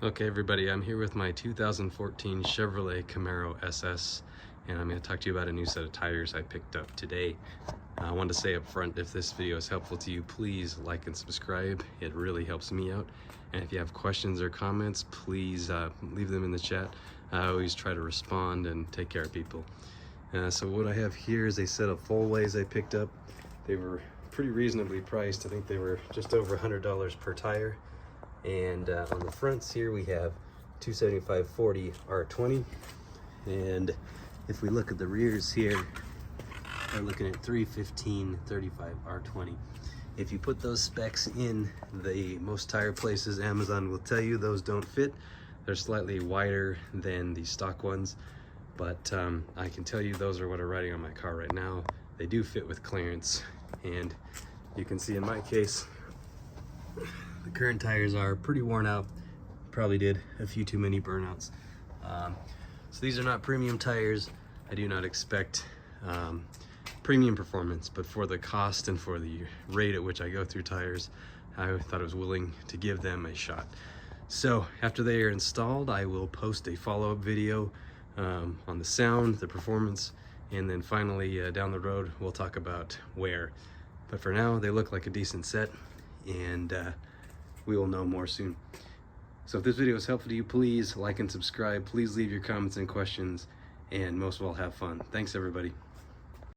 Okay everybody, I'm here with my 2014 Chevrolet Camaro SS, and I'm going to talk to you about a new set of tires I picked up today. I wanted to say up front, if this video is helpful to you, please like and subscribe. It really helps me out. And if you have questions or comments, please leave them in the chat. I always try to respond and take care of people. So what I have here is a set of Fullways I picked up. They were pretty reasonably priced. I think they were just over $100 per tire. And on the fronts here we have 275/40 R20, and if we look at the rears here, we're looking at 315/35 R20. If you put those specs in the most tire places, Amazon will tell you those don't fit. They're slightly wider than the stock ones, but I can tell you those are what are riding on my car right now. They do fit with clearance, and you can see in my case the current tires are pretty worn out. Probably did a few too many burnouts. So these are not premium tires. I do not expect premium performance, but for the cost and for the rate at which I go through tires, I thought I was willing to give them a shot. So after they are installed, I will post a follow-up video on the sound, the performance, and then finally down the road we'll talk about wear. But for now, they look like a decent set, and we will know more soon. So if this video is helpful to you, please like and subscribe. Please leave your comments and questions, and most of all, have fun. Thanks everybody.